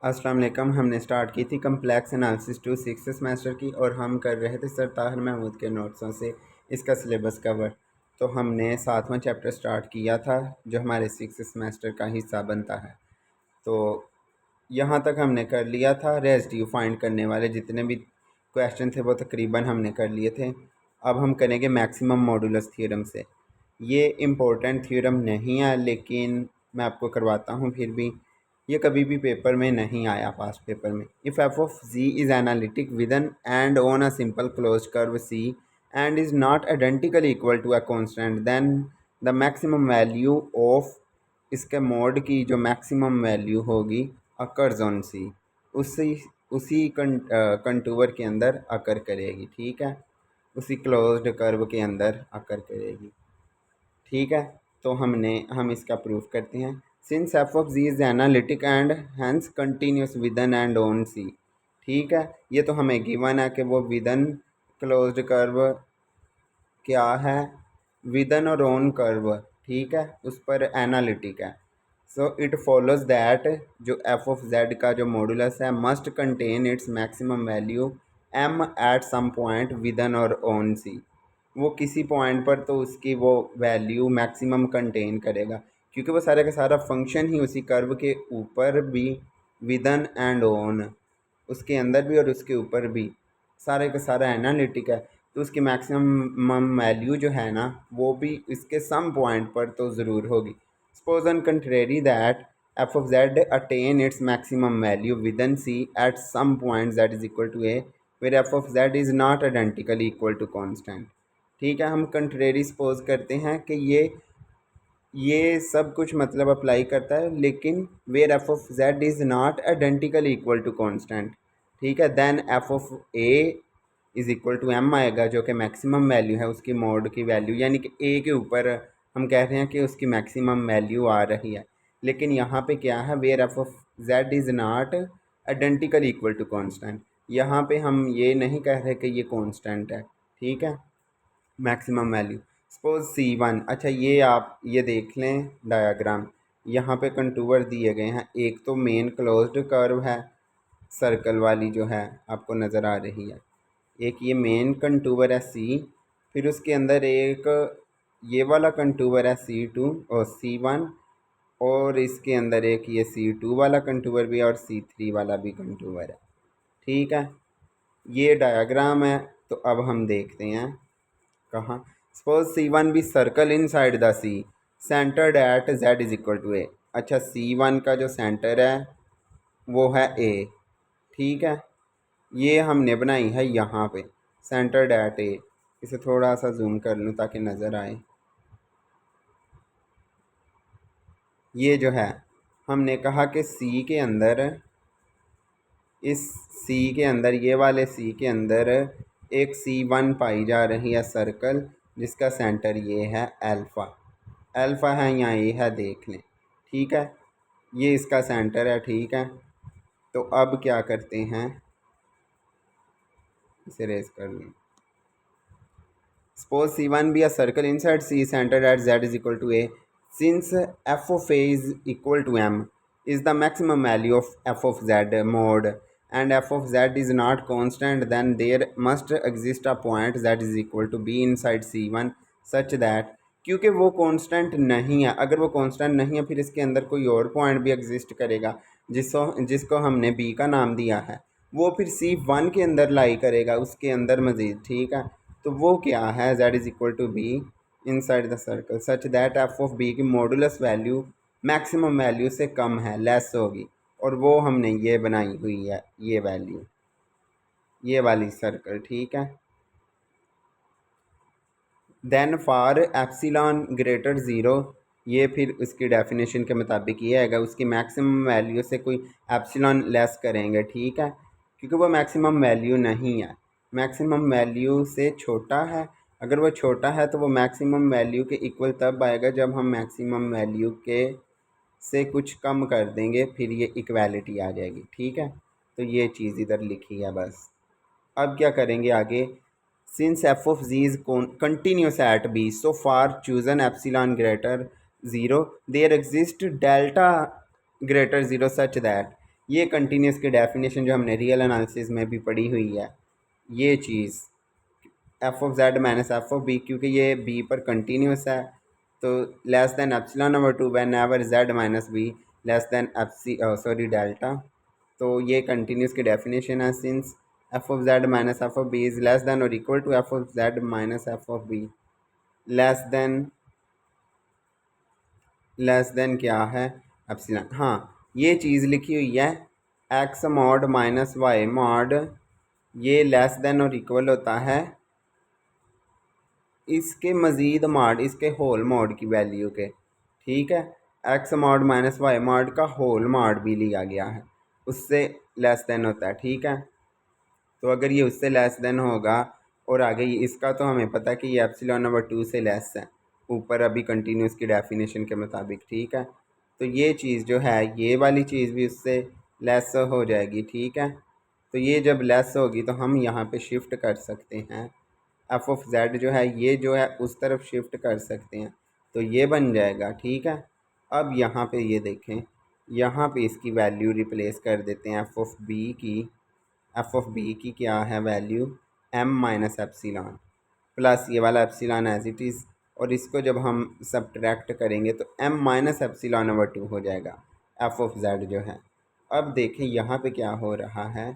अस्सलाम वालेकुम। हमने स्टार्ट की थी कम्प्लेक्स एनालिसिस 2 सिक्स सेमेस्टर की और हम कर रहे थे सर ताहिर महमूद के नोट्सों से इसका सिलेबस कवर। तो हमने 7वां चैप्टर स्टार्ट किया था जो हमारे सिक्स सेमेस्टर का हिस्सा बनता है। तो यहाँ तक हमने कर लिया था। रेसिड्यू फाइंड करने वाले जितने भी क्वेश्चन थे वो तकरीबन हमने कर लिए थे। अब हम करेंगे मैक्सिमम मॉडुलस थ्योरम से। ये इम्पोर्टेंट थ्योरम नहीं है लेकिन मैं आपको करवाता हूँ फिर भी। ये कभी भी पेपर में नहीं आया पास्ट पेपर में। If F of ji is analytic within and on a simple close curve c and is not identically equal to a constant then the maximum value of इसके मोड की जो maximum value होगी occurs on c, उसी उसी कंटूवर के अंदर अकर करेगी। ठीक है, उसी क्लोज्ड कर्व के अंदर अकर करेगी। ठीक है, तो हम इसका प्रूफ करते हैं। Since F of ji is analytic and hence continuous within and on C. ठीक है, ये तो हमें गिवन है कि वो विदन क्लोज्ड कर्व क्या है, विदन और ऑन कर्व। ठीक है, उस पर एनालिटिक है। सो इट फॉलोज दैट जो एफ ऑफ जेड का जो मॉडुलस है must contain its maximum value m at some point within और ऑन सी। वो किसी पॉइंट पर तो उसकी वो वैल्यू मैक्सिमम कंटेन करेगा क्योंकि वो सारा का सारा फंक्शन ही उसी कर्व के ऊपर भी विदन एंड ऑन, उसके अंदर भी और उसके ऊपर भी सारे का सारा एनालिटिक है। तो उसकी मैक्सिमम वैल्यू जो है ना वो भी इसके सम पॉइंट पर तो ज़रूर होगी। Suppose on contrary that f of z attain its maximum value within c at some point Z is equal to a where f of Z is not identically equal to constant. ठीक है, हम contrary suppose करते हैं कि ये सब कुछ मतलब अप्लाई करता है लेकिन where f of Z is not identically equal to constant. ठीक है, then f of a is equal to m आएगा जो कि मैक्सिमम वैल्यू है उसकी मोड की वैल्यू, यानी कि ए के ऊपर हम कह रहे हैं कि उसकी मैक्सिमम वैल्यू आ रही है। लेकिन यहाँ पे क्या है, where f of Z is not identically equal to constant. यहाँ पे हम ये नहीं कह रहे कि ये कॉन्स्टेंट है। ठीक है, मैक्सिमम वैल्यू सपोज C1। अच्छा, ये आप ये देख लें डायाग्राम, यहाँ पे कंटूवर दिए गए हैं। एक तो मेन क्लोज्ड कर्व है सर्कल वाली जो है आपको नज़र आ रही है, एक ये मेन कंटूवर है C, फिर उसके अंदर एक ये वाला कंटूवर है C2 और C1, और इसके अंदर एक ये C2 वाला कंटूवर भी और C3 वाला भी कंटूवर है। ठीक है, ये डायाग्राम है। तो अब हम देखते हैं कहाँ। सपोज C1 भी circle inside the C centred at Z is equal to A. अच्छा, C1 का जो सेंटर है वो है A। ठीक है, ये हमने बनाई है यहाँ पे सेंटर्ड एट ए। इसे थोड़ा सा जूम कर लूँ ताकि नज़र आए। ये जो है हमने कहा कि C के अंदर, इस C के अंदर, ये वाले C के अंदर एक C1 पाई जा रही है सर्कल जिसका सेंटर ये है अल्फ़ा। अल्फ़ा है या ए है देख लें। ठीक है, ये इसका सेंटर है। ठीक है, तो अब क्या करते हैं, इसे रेस कर लें। Suppose C1 be a circle inside C centered at Z is equal to A. Since f of A is equal to M is the maximum value of f of Z mod and f of Z is not constant, then there must exist a point Z is equal to B inside C1 such that, क्योंकि वो constant नहीं है, अगर वो constant नहीं है फिर इसके अंदर कोई और पॉइंट भी एग्जिस्ट करेगा जिसको हमने बी का नाम दिया है, वो फिर C1 के अंदर लाई करेगा उसके अंदर मज़ीद। ठीक है, तो वो क्या है, z is equal to b inside the circle such that f of b की मॉडुलस वैल्यू मैक्सिमम वैल्यू से कम है, लेस होगी। और वो हमने ये बनाई हुई है, ये वैल्यू, ये वाली सर्कल। ठीक है, then for epsilon greater zero, ये फिर उसकी डेफिनेशन के मुताबिक ये आएगा उसकी मैक्सिमम वैल्यू से कोई एप्सिलॉन लेस करेंगे। ठीक है, क्योंकि वो मैक्सिमम वैल्यू नहीं है, मैक्सिमम वैल्यू से छोटा है। अगर वो छोटा है तो वो मैक्सिमम वैल्यू के इक्वल तब आएगा जब हम मैक्सिमम वैल्यू के से कुछ कम कर देंगे, फिर ये इक्वालिटी आ जाएगी। ठीक है, तो ये चीज़ इधर लिखी है बस। अब क्या करेंगे आगे, since f of z is continuous at b, so for chosen epsilon greater 0 there exists delta greater 0 such that ये कंटिन्यूस की डेफिनेशन जो हमने रियल एनालिसिस में भी पढ़ी हुई है, ये चीज़ F of Z minus F of B, क्योंकि ये बी पर कंटिन्यूस है, तो less than epsilon number two whenever Z minus B less than delta. तो ये कंटिन्यूस की डेफिनेशन है, since F of Z minus F of B is less than और equal to F of Z minus F of B less than क्या है, epsilon. हाँ, ये चीज़ लिखी हुई है x mod minus y mod, ये लेस देन और इक्वल होता है इसके मज़ीद मॉड, इसके होल मॉड की वैल्यू के। ठीक है, x mod minus y mod का होल मॉड भी लिया गया है, उससे लेस देन होता है। ठीक है, तो अगर ये उससे लेस देन होगा और आगे इसका, तो हमें पता है कि ये एप्सिलॉन नंबर टू से लेस है ऊपर अभी कंटिन्यूस की डेफिनेशन के मुताबिक। ठीक है, तो ये चीज़ जो है, ये वाली चीज़ भी उससे लेस हो जाएगी। ठीक है, तो ये जब लेस होगी तो हम यहाँ पे शिफ्ट कर सकते हैं, एफ ऑफ जेड जो है ये जो है उस तरफ शिफ्ट कर सकते हैं, तो ये बन जाएगा। ठीक है, अब यहाँ पे ये देखें, यहाँ पे इसकी वैल्यू रिप्लेस कर देते हैं एफ ऑफ बी की क्या है value, m minus epsilon plus ये वाला एप्सिलॉन एज इट इज़, और इसको जब हम सब्ट्रैक्ट करेंगे तो m minus epsilon over two हो जाएगा एफ ऑफ जेड जो है। अब देखें यहाँ पे क्या हो रहा है,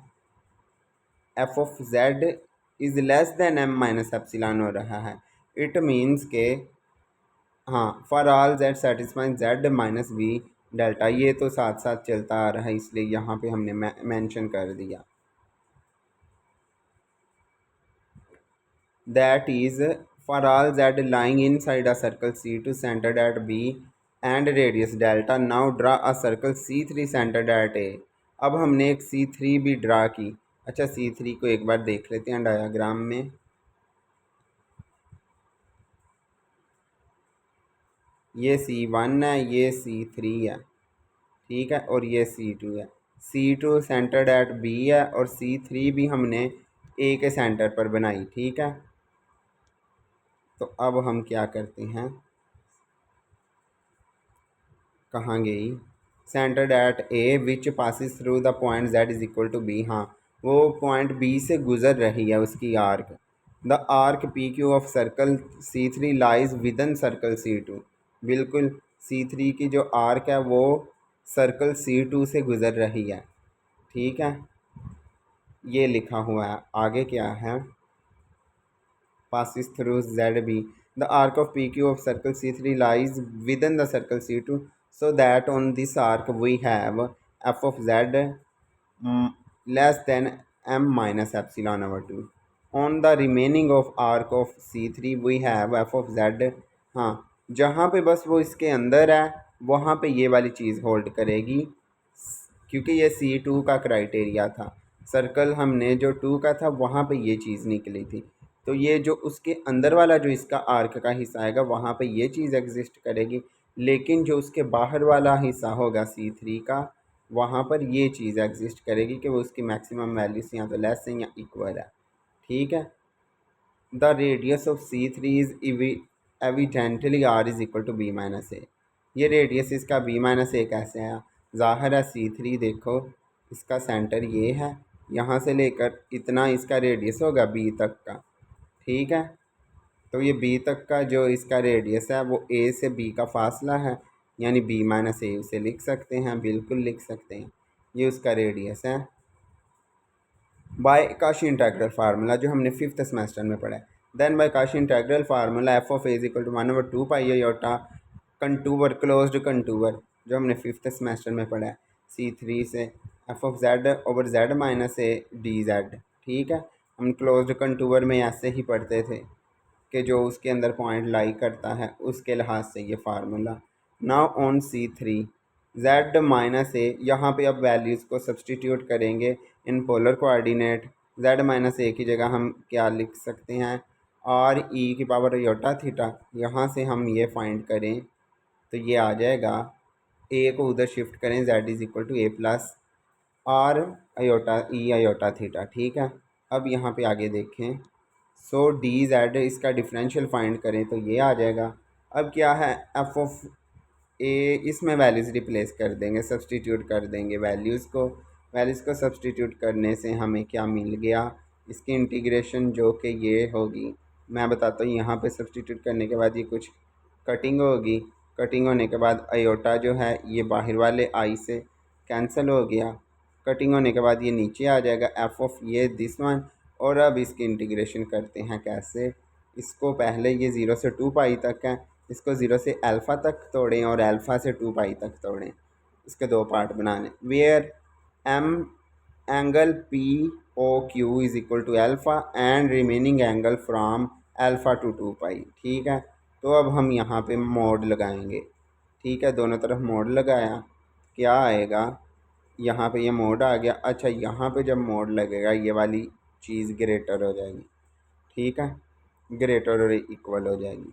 F of Z is less than m minus epsilon हो रहा है। इट मीन्स के हाँ, for all z satisfying z minus b delta, ये तो साथ साथ चलता आ रहा है, इसलिए यहाँ पे हमने मेंशन कर दिया। That is, for all z lying inside a circle C2 centered at B and radius delta, now draw a circle C3 centered at A। अब हमने एक C3 भी ड्रा की। अच्छा, C3 को एक बार देख लेते हैं डायाग्राम में। ये C1 है, ये C3 है। ठीक है, और ये C2 है। C2 सेंटर्ड एट B है और C3 भी हमने A के सेंटर पर बनाई। ठीक है, तो अब हम क्या करते हैं, कहाँ गई, centered at a which passes through the point Z is equal to b. हाँ, वो पॉइंट बी से गुजर रही है उसकी arc. The arc p q of circle c three lies within circle c two. बिल्कुल, सी थ्री की जो आर्क है वो सर्कल सी टू से गुजर रही है। ठीक है, ये लिखा हुआ है। आगे क्या है, passes through ZB. The arc of PQ of circle C3 lies within the circle C2, so that on this arc we have f of z less than m minus epsilon over 2. On the remaining of arc of C3 we have f of z। हाँ, जहाँ पे बस वो इसके अंदर है वहाँ पे ये वाली चीज़ होल्ड करेगी, क्योंकि ये C2 का क्राइटेरिया था। सर्कल हमने जो 2 का था वहाँ पे ये चीज़ निकली थी, तो ये जो उसके अंदर वाला जो इसका आर्क का हिस्सा आएगा वहाँ पे ये चीज़ एग्जिस्ट करेगी, लेकिन जो उसके बाहर वाला हिस्सा होगा C3 का, वहाँ पर ये चीज़ एग्जिस्ट करेगी कि वो उसकी मैक्सिमम वैल्यू से या तो लेस है या इक्वल है। ठीक है, the radius of C3 is evidently R is equal to B minus A. ये रेडियस इसका B माइनस ए कैसे आया, ज़ाहिर है C3 देखो इसका सेंटर ये है, यहाँ से लेकर इतना इसका रेडियस होगा B तक का। ठीक है, तो ये B तक का जो इसका रेडियस है वो A से B का फासला है, यानी B माइनस ए उसे लिख सकते हैं, बिल्कुल लिख सकते हैं, ये उसका रेडियस है। बाय काशी इंटेग्रल फार्मूला जो हमने 5th सेमेस्टर में पढ़ा है। Then by Cauchy integral formula F of A is equal to 1/2 pi iota contour closed contour जो हमने 5th सेमेस्टर में पढ़ा है C3 से, F of Z over Z minus A D Z. ठीक है, हम क्लोज्ड कंटूवर में ऐसे ही पढ़ते थे कि जो उसके अंदर पॉइंट लाई करता है उसके लिहाज से ये formula. Now on C3 Z minus A, यहाँ पे अब वैल्यूज़ को सब्सटीट्यूट करेंगे in polar coordinate. Z minus A की जगह हम क्या लिख सकते हैं, आर ई की पावर योटा थीटा। यहाँ से हम ये फाइंड करें तो ये आ जाएगा, ए को उधर शिफ्ट करें, z is equal to a plus r iota e iota theta. ठीक है, अब यहाँ पे आगे देखें, सो डी जेड इसका डिफरेंशियल फाइंड करें तो ये आ जाएगा। अब क्या है, एफ ऑफ इसमें वैल्यूज़ रिप्लेस कर देंगे, सब्सटीट्यूट कर देंगे वैल्यूज़ को सब्सटीट्यूट करने से हमें क्या मिल गया, इसकी इंटीग्रेशन जो कि ये होगी, मैं बताता हूँ। यहाँ पे सब्सटीट्यूट करने के बाद ये कुछ कटिंग होगी, कटिंग होने के बाद आयोटा जो है ये बाहर वाले आई से कैंसिल हो गया, कटिंग होने के बाद ये नीचे आ जाएगा एफ ऑफ ये दिस वन। और अब इसकी इंटीग्रेशन करते हैं कैसे, इसको पहले ये 0 से 2 पाई तक है, इसको 0 से अल्फ़ा तक तोड़ें और अल्फ़ा से 2 पाई तक तोड़ें, इसके दो पार्ट बनाने। Where m angle p o q is equal to alpha and remaining angle from alpha to 2 pi. ठीक है, तो अब हम यहाँ पे मोड लगाएंगे। ठीक है, दोनों तरफ मोड लगाया, क्या आएगा, यहाँ पे ये मोड आ गया। अच्छा, यहाँ पे जब मोड लगेगा ये वाली चीज़ ग्रेटर हो जाएगी। ठीक है, ग्रेटर और इक्वल हो जाएगी,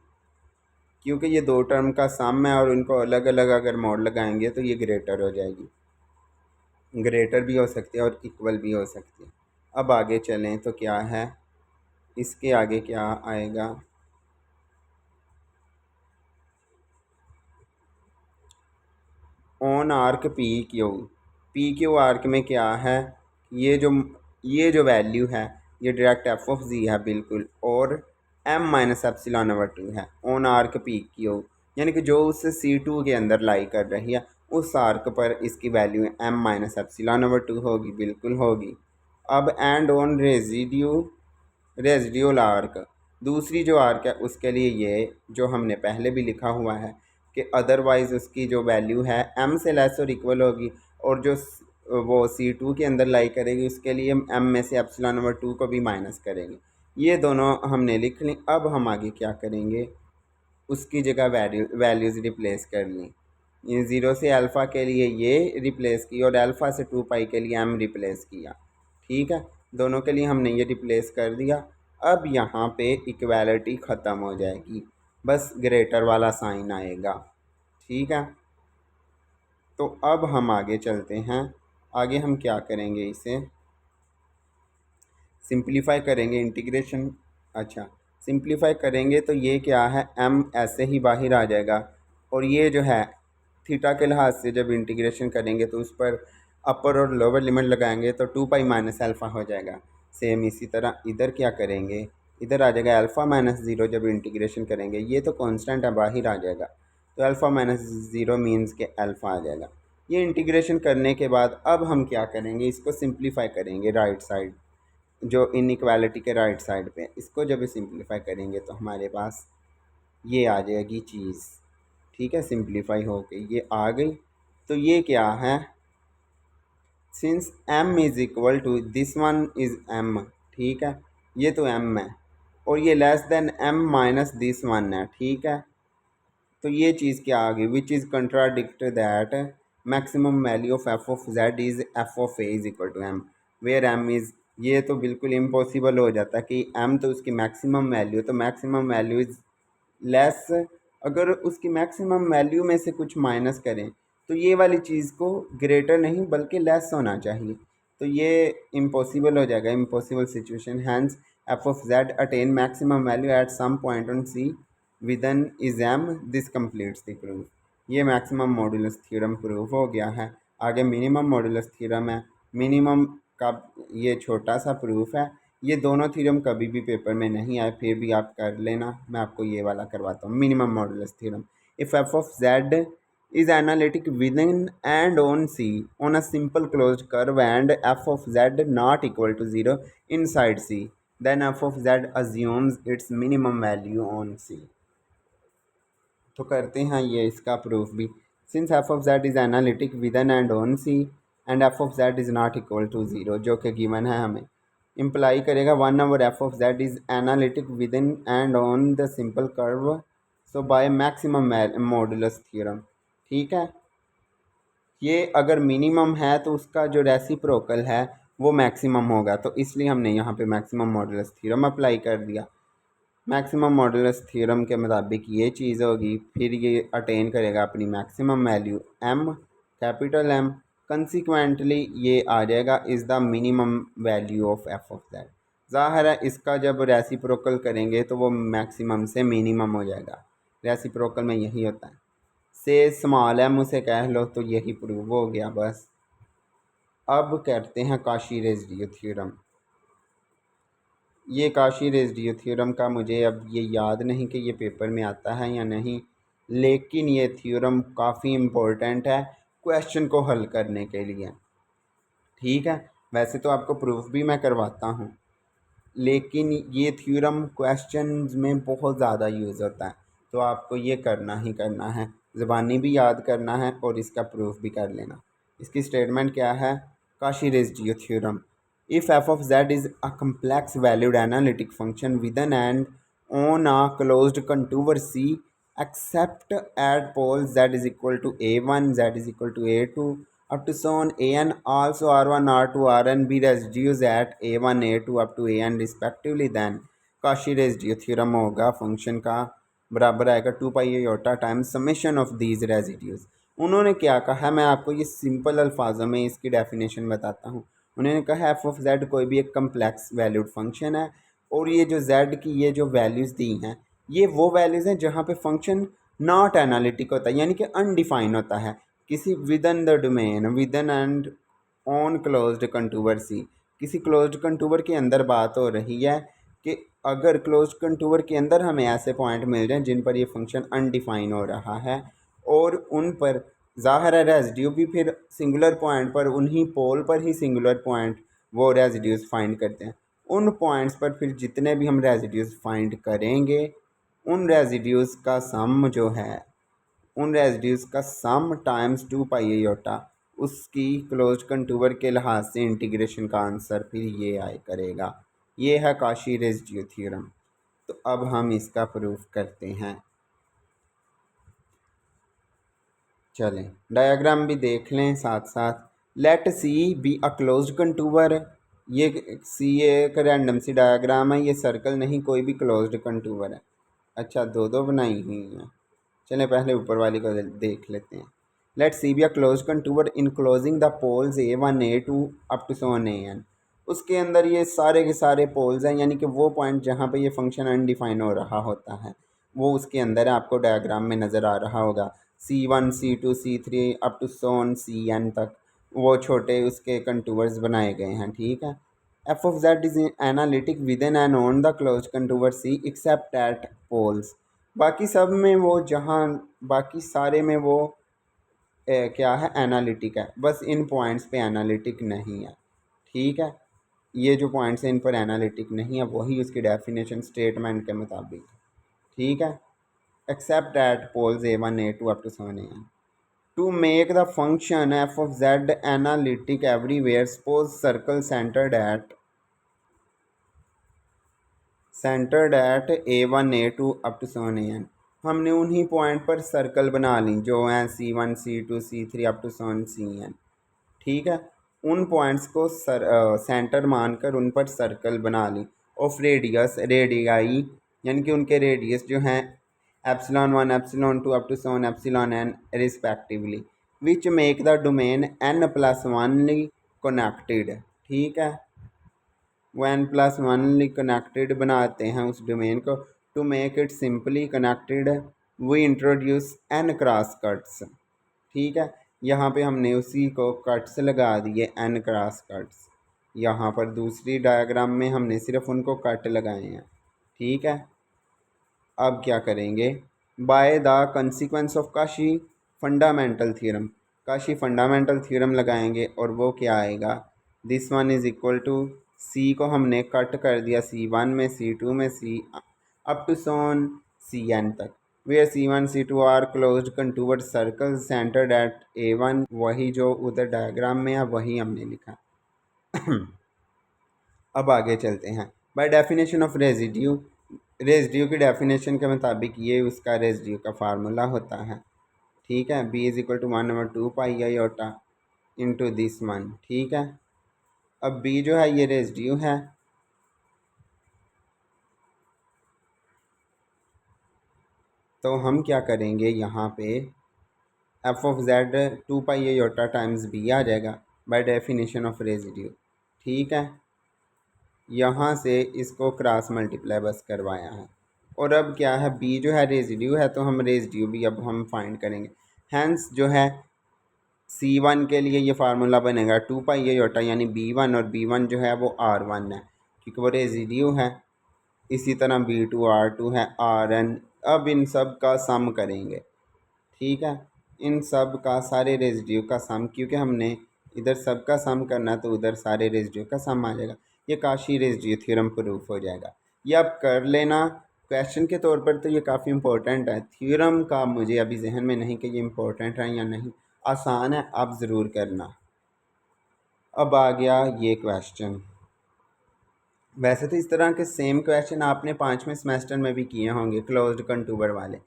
क्योंकि ये दो टर्म का सम है और इनको अलग अलग अगर मोड लगाएंगे तो ये ग्रेटर हो जाएगी। ग्रेटर भी हो सकती है और इक्वल भी हो सकती है। अब आगे चलें तो क्या है, इसके आगे क्या आएगा, on arc p Q arc में क्या है, ये जो वैल्यू है ये डायरेक्ट एफ ऑफ जी है बिल्कुल, और एम माइनस एप्सिलॉन ओवर 2 है ऑन आर्क पी क्यू, यानी कि जो उस C2 के अंदर लाई कर रही है उस आर्क पर इसकी value m minus epsilon over 2 होगी, बिल्कुल होगी। अब एंड ऑन रेजिड्यूल आर्क, दूसरी जो आर्क है उसके लिए ये जो हमने पहले भी लिखा हुआ है कि अदरवाइज़ उसकी जो वैल्यू है m से लेस और इक्वल होगी, और जो वो C2 के अंदर लाई करेगी उसके लिए m में से एप्सिलॉन ओवर 2 को भी माइनस करेंगे। ये दोनों हमने लिख ली। अब हम आगे क्या करेंगे, उसकी जगह वैल्यूज़ रिप्लेस कर ली। ये 0 से अल्फ़ा के लिए ये रिप्लेस की और अल्फ़ा से 2 पाई के लिए m रिप्लेस किया। ठीक है, दोनों के लिए हमने ये रिप्लेस कर दिया। अब यहाँ पे इक्वालिटी ख़त्म हो जाएगी, बस ग्रेटर वाला साइन आएगा। ठीक है, तो अब हम आगे चलते हैं। आगे हम क्या करेंगे, इसे सिंप्लीफाई करेंगे, इंटीग्रेशन। अच्छा, सिंप्लीफाई करेंगे तो ये क्या है, m ऐसे ही बाहर आ जाएगा, और ये जो है थीटा के लिहाज से जब इंटीग्रेशन करेंगे तो उस पर अपर और लोअर लिमिट लगाएंगे तो 2 पाई माइनस अल्फ़ा हो जाएगा। सेम इसी तरह इधर क्या करेंगे, इधर आ जाएगा अल्फ़ा माइनस ज़ीरो, जब इंटीग्रेशन करेंगे ये तो कांस्टेंट है बाहर आ जाएगा, तो अल्फ़ा माइनस ज़ीरो मीन्स के अल्फ़ा आ जाएगा। ये इंटीग्रेशन करने के बाद अब हम क्या करेंगे, इसको सिंप्लीफाई करेंगे राइट साइड, जो इनइक्वालिटी के राइट साइड पे, इसको जब सिंप्लीफाई करेंगे तो हमारे पास ये आ जाएगी चीज़। ठीक है, सिंप्लीफाई हो गई, ये आ गई। तो ये क्या है, since m is equal to this one is m। ठीक है, ये तो m है और ये less than m minus this one है। ठीक है, तो ये चीज़ क्या आ गई, which is contradict that maximum value of F of Z is f of a is equal to m, where m is, ये तो बिल्कुल इम्पॉसिबल हो जाता है कि m तो उसकी मैक्सिमम वैल्यू, तो मैक्सिमम वैल्यू इज़ लेस, अगर उसकी मैक्सिमम वैल्यू में से कुछ माइनस करें तो ये वाली चीज़ को ग्रेटर नहीं बल्कि लेस होना चाहिए, तो ये इम्पॉसिबल हो जाएगा, impossible situation. Hence f of z attain maximum value at some point on c within is m, this completes the proof. ये मैक्सिमम मॉडुलस थ्योरम प्रूफ हो गया है। आगे मिनिमम मॉडुलस थ्योरम है, मिनिमम का ये छोटा सा प्रूफ है। ये दोनों थ्योरम कभी भी पेपर में नहीं आए, फिर भी आप कर लेना, मैं आपको ये वाला करवाता हूँ, minimum modulus theorem. If F of Z is analytic within and on C on a simple closed curve and f of z not equal to 0 inside C, then f of z assumes its minimum value on C। तो करते हैं ये इसका proof भी। Since F of Z is analytic within and on c and f of Z is not equal to zero, जो कि given है, हमें इम्प्लाई करेगा 1 over f of Z is analytic within and on the simple curve, so by maximum modulus theorem. ठीक है, ये अगर minimum है तो उसका जो रेसिप्रोकल है वो मैक्सिमम होगा, तो इसलिए हमने यहाँ पे मैक्सिमम मॉडुलस थ्योरम अप्लाई कर दिया। मैक्सिमम मॉडुलस थ्योरम के मुताबिक ये चीज़ होगी, फिर ये अटेन करेगा अपनी maximum value m, capital M, consequently ये आ जाएगा is the minimum value of F of that. ज़ाहिर है इसका जब रेसिप्रोकल करेंगे तो वो मैक्सिमम से मिनिमम हो जाएगा, रेसिप्रोकल में यही होता है। से स्मॉल एम उसे कह लो तो यही प्रूव हो गया बस। अब करते हैं काशी रेसिड्यू थ्योरम। ये काशी रेसिड्यू थ्योरम का मुझे अब ये याद नहीं कि ये पेपर में आता है या नहीं, लेकिन ये थ्योरम काफ़ी इम्पोर्टेंट है क्वेश्चन को हल करने के लिए। ठीक है, वैसे तो आपको प्रूफ भी मैं करवाता हूँ, लेकिन ये थ्योरम क्वेश्चंस में बहुत ज़्यादा यूज़ होता है, तो आपको ये करना ही करना है, ज़बानी भी याद करना है और इसका प्रूफ भी कर लेना। इसकी स्टेटमेंट क्या है? Cauchy residue theorem. If F of Z is a complex valued analytic function within and on a closed contour C except at pole z is equal to a1, z is equal to a2 up to so on an, also r1, r2, rn be residues at a1, a2 up to an respectively, then Kashi residue theorem होगा function का बराबर आएगा 2 pi iota times summation of these residues. उन्होंने क्या कहा, मैं आपको ये सिंपल अल्फाजों में इसकी डेफिनेशन बताता हूँ। उन्होंने कहा एफ ऑफ जेड कोई भी एक कम्प्लेक्स वैल्यूड फंक्शन है और ये जो जेड की ये जो वैल्यूज़ दी हैं ये वो वैल्यूज़ हैं जहाँ पे फंक्शन नॉट एनालिटिक होता है, यानी कि अनडिफाइन होता है किसी within the domain within and on closed contour C. किसी क्लोज्ड कंटूवर के अंदर बात हो रही है कि अगर क्लोज्ड कंटूवर के अंदर हमें ऐसे पॉइंट मिल जाएं जिन पर ये फंक्शन अनडिफाइन हो रहा है और उन पर ज़ाहिर है रेसिड्यू भी फिर सिंगुलर पॉइंट पर उन्हीं पोल पर ही सिंगुलर पॉइंट वो रेसिड्यूज फाइंड करते हैं। उन पॉइंट्स पर फिर जितने भी हम रेसिड्यूज फाइंड करेंगे उन रेसिड्यूज का सम जो है उन रेसिड्यूज का सम टाइम्स 2 पाई आयोटा उसकी क्लोज्ड कंटूवर के लिहाज से इंटीग्रेशन का आंसर फिर ये आए करेगा। ये है काशी रेसिड्यू थ्योरम। तो अब हम इसका प्रूफ करते हैं। चलें डायग्राम भी देख लें साथ साथ। Let C be a closed contour. ये सी एक रैंडम सी डायग्राम है, ये सर्कल नहीं कोई भी क्लोज्ड कंटूवर है। अच्छा दो दो बनाई हुई हैं, चलें पहले ऊपर वाली को देख लेते हैं। Let C be a close contour enclosing the poles a1 a2 up to so on an। उसके अंदर ये सारे के सारे पोल्स हैं, यानी कि वो पॉइंट जहाँ पे ये फंक्शन अनडिफाइन हो रहा होता है वो उसके अंदर है। आपको डायग्राम में नज़र आ रहा होगा C1 C2 C3 up to so on Cn तक वो छोटे उसके कंटूवर्स बनाए गए हैं। ठीक है, F of Z is analytic within and on the close contour C except at poles. बाकी सब में वो जहाँ बाकी सारे में वो क्या है एनालिटिक है, बस इन पॉइंट्स पे एनालिटिक नहीं है। ठीक है, ये जो पॉइंट्स हैं इन पर एनालिटिक नहीं है, वही उसकी डेफिनेशन स्टेटमेंट के मुताबिक। ठीक है, except at poles a1 a2 up to 7 an। To make the function f of z analytic everywhere suppose circle centred at a1 a2 up to 7 an। हमने उन्हीं पॉइंट पर सर्कल बना ली जो हैं C1 C2 C3 up to Cn। ठीक है, उन points को सेंटर मानकर उन पर सर्कल बना ली। ऑफ रेडियाई यानी कि उनके रेडियस जो हैं epsilon 1 epsilon 2 अप टू सोन epsilon n respectively, which make the domain n+1ली कनेक्टेड। ठीक है, वो n+1ली कनेक्टेड बनाते हैं उस डोमेन को। To make it simply connected we introduce n cross cuts. ठीक है, यहाँ पे हमने उसी को कट्स लगा दिए n क्रॉस कट्स। यहाँ पर दूसरी डायग्राम में हमने सिर्फ उनको कट लगाए हैं। ठीक है, अब क्या करेंगे, by the consequence of Cauchy fundamental theorem, Cauchy fundamental theorem लगाएंगे और वो क्या आएगा, this one is equal to C को हमने कट कर दिया C1 में C2 में C up to so on Cn तक, where C1 C2 are closed contour circle centred at a1, वही जो उधर डायग्राम में है वही हमने लिखा। अब आगे चलते हैं। बाय डेफिनेशन ऑफ रेजिड्यू की डेफिनेशन के मुताबिक ये उसका रेजिड्यू का फार्मूला होता है। ठीक है, b is equal to 1/2 pi iota into this one. ठीक है, अब b जो है ये रेजिड्यू है, तो हम क्या करेंगे यहाँ पे F of Z 2 pi iota times b आ जाएगा बाय डेफिनेशन ऑफ रेजिड्यू। ठीक है, यहाँ से इसको क्रॉस मल्टीप्लाई बस करवाया है। और अब क्या है, b जो है रेजिड्यू है तो हम रेजिड्यू भी अब हम फाइंड करेंगे। हैंस जो है C1 के लिए ये फार्मूला बनेगा 2 पाई आयोटा यानी B1, और B1 जो है वो R1 है क्योंकि वो रेजिड्यू है। इसी तरह B2 R2 है Rn। अब इन सब का सम करेंगे, ठीक है, इन सब का सारे रेजिड्यू का सम, क्योंकि हमने इधर सब का सम करना है तो उधर सारे रेजिड्यू का सम आ जाएगा। ये काशी रेजिड्यू थ्योरम प्रूफ हो जाएगा। ये आप कर लेना। क्वेश्चन के तौर पर तो ये काफ़ी इंपॉर्टेंट है, थ्योरम का मुझे अभी जहन में नहीं कि ये इंपॉर्टेंट है या नहीं। आसान है, आप ज़रूर करना। अब आ गया ये क्वेश्चन। वैसे तो इस तरह के सेम क्वेश्चन आपने 5वें सेमेस्टर में भी किए होंगे क्लोज्ड कंटूबर वाले,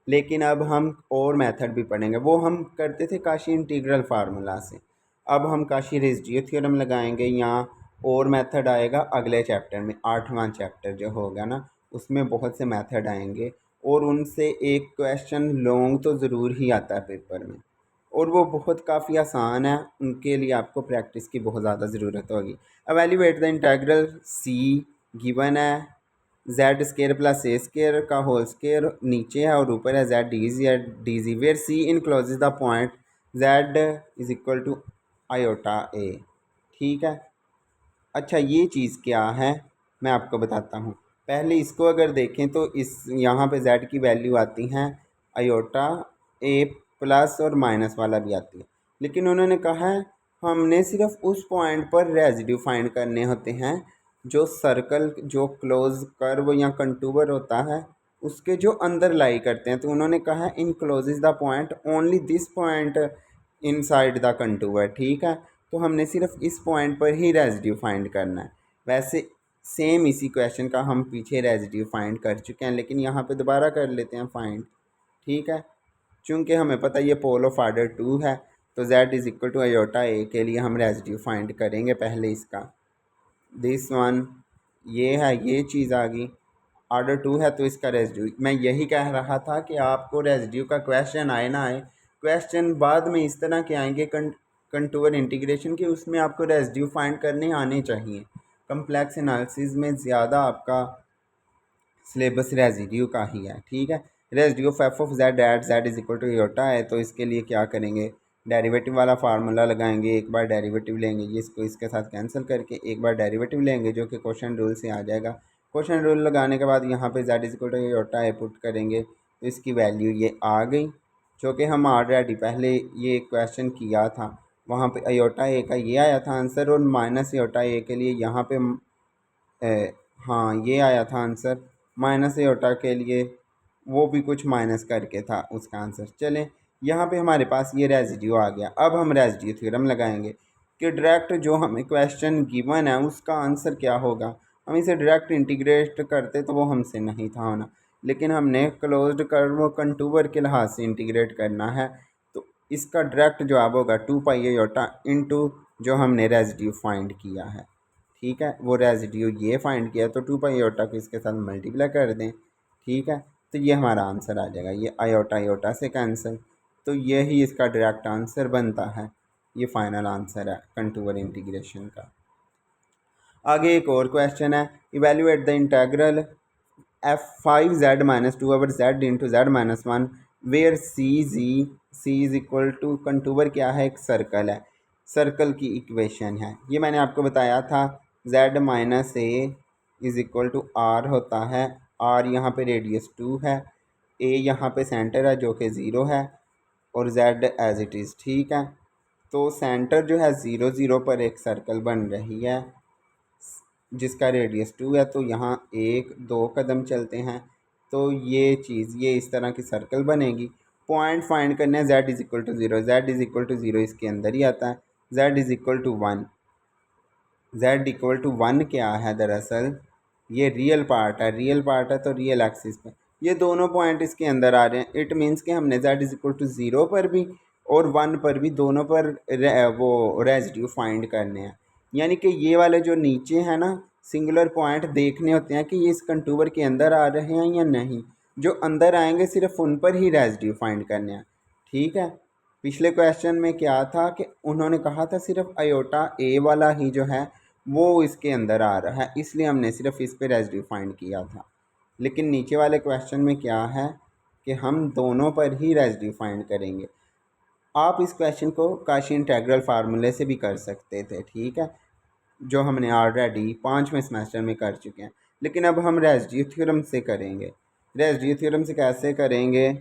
लेकिन अब हम और मेथड भी पढ़ेंगे। वो हम करते थे काशी इंटीग्रल फार्मूला से, अब हम काशी रेजिड्यू थ्योरम लगाएंगे। यहाँ और मेथड आएगा अगले चैप्टर में, 8वां चैप्टर जो होगा ना, उसमें बहुत से मेथड आएंगे और उनसे एक क्वेश्चन लॉन्ग तो ज़रूर ही आता है पेपर में, और वो बहुत काफ़ी आसान है। उनके लिए आपको प्रैक्टिस की बहुत ज़्यादा ज़रूरत होगी। Evaluate the integral C given है Z square plus A square का होल स्केयर नीचे है और ऊपर है Z D Z where C encloses the point Z is equal to iota A. ठीक है, अच्छा ये चीज़ क्या है मैं आपको बताता हूँ। पहले इसको अगर देखें तो इस यहाँ पे z की वैल्यू आती हैं आयोटा ए प्लस और माइनस वाला भी आती है, लेकिन उन्होंने कहा है हमने सिर्फ उस पॉइंट पर रेजिड्यू फाइंड करने होते हैं जो सर्कल, जो क्लोज कर्व या कंटूबर होता है उसके जो अंदर लाई करते हैं। तो उन्होंने कहा है encloses the point only this point inside the contour. ठीक है, तो हमने सिर्फ इस पॉइंट पर ही रेजिड्यू फाइंड करना है। वैसे सेम इसी क्वेश्चन का हम पीछे रेजिड्यू फाइंड कर चुके हैं, लेकिन यहाँ पे दोबारा कर लेते हैं फाइंड। ठीक है, चूँकि हमें पता ये पोल ऑफ आर्डर 2 है तो z is equal to iota A के लिए हम रेजिड्यू फाइंड करेंगे पहले इसका। दिस वन ये है, ये चीज़ आ गई, ऑर्डर 2 है तो इसका रेजिड्यू। मैं यही कह रहा था कि आपको रेजिड्यू का क्वेश्चन आए ना आए, क्वेश्चन बाद में इस तरह के आएंगे कंटूर इंटीग्रेशन के, उसमें आपको रेजिड्यू फाइंड करने आने चाहिए। कम्प्लेक्स एनालिसिस में ज़्यादा आपका सिलेबस रेजिड्यू का ही है। ठीक है, residue of F of z at z is equal to iota है, तो इसके लिए क्या करेंगे, डेरिवेटिव वाला फार्मूला लगाएंगे। एक बार डेरिवेटिव लेंगे, ये इसको इसके साथ कैंसिल करके एक बार डेरिवेटिव लेंगे जो कि क्वेश्चन रूल से आ जाएगा। क्वेश्चन रूल लगाने के बाद यहाँ पे z is equal to iota है पुट करेंगे तो इसकी वैल्यू ये आ गई, जो कि हम ऑलरेडी पहले ये क्वेश्चन किया था। वहाँ पे आयोटा ए का ये आया था आंसर, और माइनस आयोटा ए के लिए यहाँ पे हाँ ये आया था आंसर। माइनस एयोटा के लिए वो भी कुछ माइनस करके था उसका आंसर। चलें, यहाँ पे हमारे पास ये रेजिड्यू आ गया। अब हम रेजिड्यू थ्योरम लगाएंगे कि डायरेक्ट जो हमें क्वेश्चन गिवन है उसका आंसर क्या होगा। हम इसे डायरेक्ट इंटीग्रेट करते तो वो हमसे नहीं था होना, लेकिन हमने क्लोज्ड कर्व कंटूबर के लिहाज से इंटीग्रेट करना है, तो इसका डायरेक्ट जवाब होगा 2 पाई आयोटा इंटू जो हमने रेजिड्यू फाइंड किया है। ठीक है, वो रेजिड्यू ये फाइंड किया तो 2 पाई आयोटा को इसके साथ मल्टीप्लाई कर दें। ठीक है, तो ये हमारा आंसर आ जाएगा, ये आयोटा आयोटा से कैंसिल, तो यही इसका डायरेक्ट आंसर बनता है। ये फाइनल आंसर है कंटूर इंटीग्रेशन का। आगे एक और क्वेश्चन है, evaluate the integral f5z minus 2 over z into Z minus 1 where C is equal to, contour क्या है, एक सर्कल है, सर्कल की इक्वेशन है। ये मैंने आपको बताया था z minus a is equal to r होता है। आर यहाँ पे रेडियस 2 है, ए यहाँ पे सेंटर है जो कि 0 है, और z एज इट इज़। ठीक है, तो सेंटर जो है 0 0 पर एक सर्कल बन रही है जिसका रेडियस 2 है, तो यहाँ 1 2 कदम चलते हैं तो ये चीज़, ये इस तरह की सर्कल बनेगी। पॉइंट फाइंड करने हैं, z is equal to 0, z is equal to 0 इसके अंदर ही आता है, z is equal to 1। z equal to 1 क्या है, दरअसल ये रियल पार्ट है, रियल पार्ट है तो रियल एक्सिस पे ये दोनों पॉइंट इसके अंदर आ रहे हैं। इट मीन्स कि हमने z इज़ इक्वल टू 0 पर भी और 1 पर भी, दोनों पर वो रेजिड्यू फाइंड करने हैं। यानी कि ये वाले जो नीचे हैं ना सिंगुलर पॉइंट देखने होते हैं कि ये इस कंटूबर के अंदर आ रहे हैं या नहीं, जो अंदर आएंगे सिर्फ उन पर ही रेजिड्यू फाइंड करने हैं। ठीक है, पिछले क्वेश्चन में क्या था कि उन्होंने कहा था सिर्फ आयोटा ए वाला ही जो है वो इसके अंदर आ रहा है, इसलिए हमने सिर्फ इस पे रेजिड्यू फाइंड किया था। लेकिन नीचे वाले क्वेश्चन में क्या है कि हम दोनों पर ही रेजिड्यू फाइंड करेंगे। आप इस क्वेश्चन को काशी इंटेग्रल फार्मूले से भी कर सकते थे, ठीक है, जो हमने ऑलरेडी 5वें सेमेस्टर में कर चुके हैं। लेकिन अब हम रेसिड्यू थ्योरम से करेंगे। रेसिड्यू थ्योरम से कैसे करेंगे?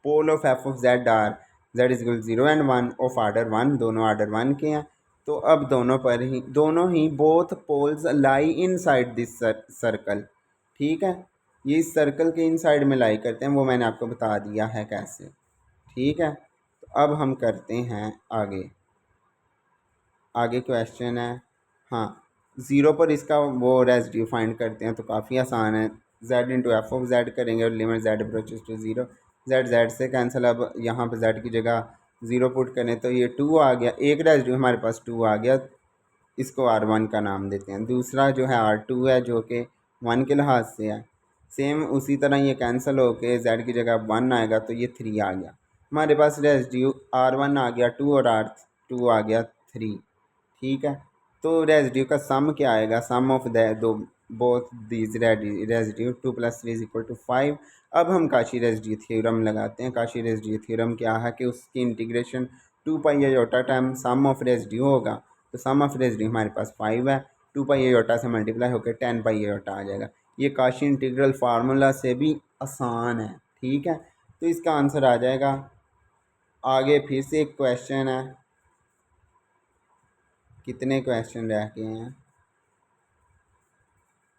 Pole of F of Z are Z is equal 0 and 1 of order 1, दोनों आर्डर 1 के हैं। तो अब दोनों ही both poles lie inside this circle, ठीक है। ये इस सर्कल के इन साइड में लाई करते हैं, वो मैंने आपको बता दिया है कैसे, ठीक है। तो अब हम करते हैं आगे। आगे क्वेश्चन है, हाँ, ज़ीरो पर इसका वो रेसिड्यू फाइंड करते हैं, तो काफ़ी आसान है। z into f of z करेंगे और limit z approaches to zero, z से कैंसिल। अब यहाँ पर z की जगह ज़ीरो पुट करें तो ये 2 आ गया, एक रेसिड्यू हमारे पास 2 आ गया, इसको r1 का नाम देते हैं। दूसरा जो है r2 है, जो कि 1 के लिहाज से है। सेम उसी तरह ये कैंसिल होके z की जगह 1 आएगा, तो ये 3 आ गया। हमारे पास रेसिड्यू r1 आ गया 2 और r2 आ गया 3, ठीक है। तो रेसिड्यू का सम क्या आएगा? सम ऑफ द दो बोथ दीज रेसिड्यू 2 + 3 = 5। अब हम काशी रेसिड्यू थ्योरम लगाते हैं। काशी रेसिड्यू थ्योरम क्या है कि उसकी integration 2 pi iota time sum of residue होगा। तो सम ऑफ रेसिड्यू हमारे पास 5 है, 2 पाई आयोटा से मल्टीप्लाई होकर 10 पाई आयोटा आ जाएगा। ये काशी इंटीग्रल फार्मूला से भी आसान है, ठीक है। तो इसका आंसर आ जाएगा। आगे फिर से एक क्वेश्चन है, कितने क्वेश्चन रह गए हैं?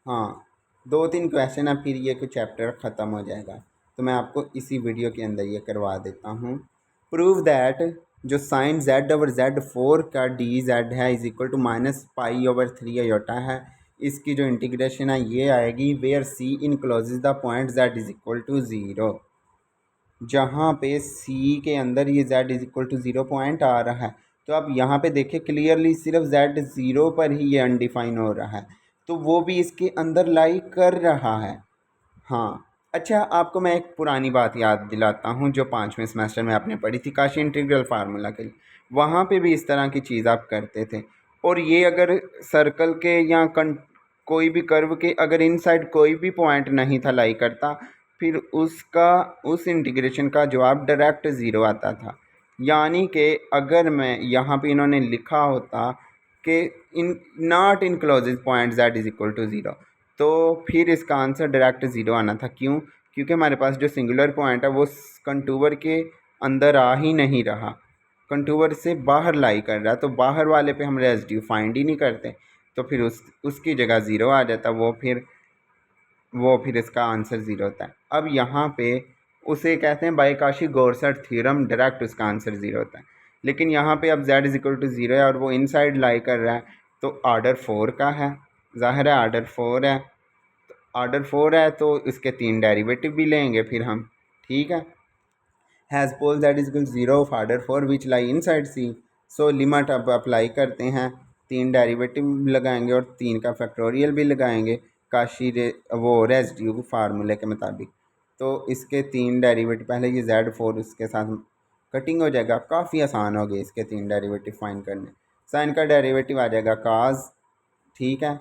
हाँ, 2-3 क्वेश्चन है, फिर ये कुछ चैप्टर ख़त्म हो जाएगा। तो मैं आपको इसी वीडियो के अंदर ये करवा देता हूँ। प्रूव दैट जो साइन z ओवर z4 का डी जेड है इज इक्वल टू -π/3 आयोटा है, इसकी जो इंटीग्रेशन है ये आएगी where c encloses the point z is equal to 0। जहाँ पे c के अंदर ये z is equal to 0 point आ रहा है। तो अब यहाँ पे देखिए क्लियरली सिर्फ z 0 पर ही ये अनडिफाइन हो रहा है, तो वो भी इसके अंदर लाई कर रहा है। हाँ, अच्छा, आपको मैं एक पुरानी बात याद दिलाता हूँ जो 5वें सेमेस्टर में आपने पढ़ी थी काशी इंटीग्रल फार्मूला के लिए। वहाँ पे भी इस तरह की चीज़ आप करते थे। और ये अगर सर्कल के या कोई भी कर्व के अगर इनसाइड कोई भी पॉइंट नहीं था लाई करता, फिर उस इंटीग्रेशन का जवाब डायरेक्ट ज़ीरो आता था। यानी कि अगर मैं यहाँ पे इन्होंने लिखा होता कि इन not encloses point z is equal to 0, तो फिर इसका आंसर डायरेक्ट ज़ीरो आना था। क्यों? क्योंकि हमारे पास जो सिंगुलर पॉइंट है वो कंटूवर के अंदर आ ही नहीं रहा, कंटूवर से बाहर लाई कर रहा है। तो बाहर वाले पे हम रेसिड्यू फाइंड ही नहीं करते, तो फिर उसकी जगह ज़ीरो आ जाता। वो फिर इसका आंसर ज़ीरो होता है। अब यहाँ पे उसे कहते हैं बायकाशी गौरसट थ्योरम, डायरेक्ट उसका आंसर ज़ीरो होता है। लेकिन यहाँ पे अब z इज इक्वल टू 0 है और वो इनसाइड लाई कर रहा है, तो ऑर्डर 4 का है, ज़ाहिर है ऑर्डर 4 है। तो ऑर्डर 4 है तो इसके 3 डेरिवेटिव भी लेंगे फिर हम, ठीक है। Has pole z is equal 0 of order 4 which lie inside c। So limit अब अप्लाई करते हैं, 3 डेरिवेटिव लगाएंगे और 3 का फैक्टोरियल भी लगाएंगे वो रेसिड्यू फार्मूले के मुताबिक। तो इसके 3 डेरिवेटिव, पहले ये z4 उसके साथ कटिंग हो जाएगा, काफ़ी आसान हो गई इसके 3 डेरिवेटिव फाइंड करने। साइन का डेरिवेटिव आ जाएगा काज, ठीक है।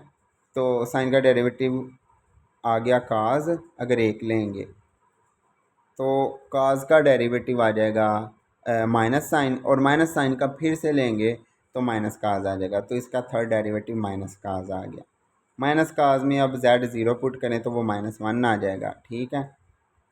तो साइन का डेरिवेटिव आ गया काज, अगर एक लेंगे तो काज का डेरिवेटिव आ जाएगा माइनस साइन, और माइनस साइन का फिर से लेंगे तो माइनस काज आ जाएगा। तो इसका थर्ड डेरिवेटिव माइनस काज आ गया। माइनस काज में अब z 0 पुट करें तो वो -1 आ जाएगा, ठीक है।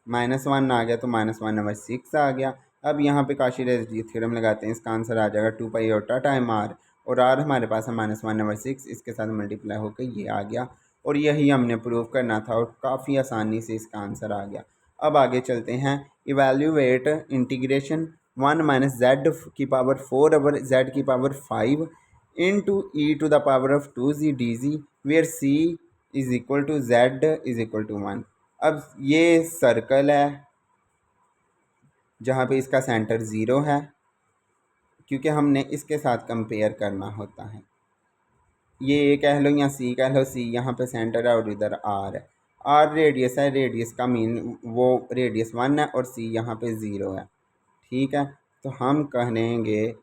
-1 आ गया तो -1/6 आ गया। अब यहाँ पे काशी रेसिड्यू थ्योरम लगाते हैं, इसका आंसर आ जाएगा 2 पाई आयोटा टाइम r, और r हमारे पास है -1/6, इसके साथ मल्टीप्लाई होकर ये आ गया। और यही हमने प्रूव करना था और काफ़ी आसानी से इसका आंसर आ गया। अब आगे चलते हैं। Evaluate integration 1 - z⁴ over z⁵ into e⁻²z where c is equal to z is equal to 1। अब ये सर्कल है जहाँ पे इसका सेंटर 0 है, क्योंकि हमने इसके साथ कंपेयर करना होता है। ये ए कह लो या सी कह लो, सी यहाँ पे सेंटर है और इधर आर है। आर रेडियस है, रेडियस का मीन वो रेडियस 1 है और सी यहाँ पे 0 है, ठीक है। तो हम कहेंगे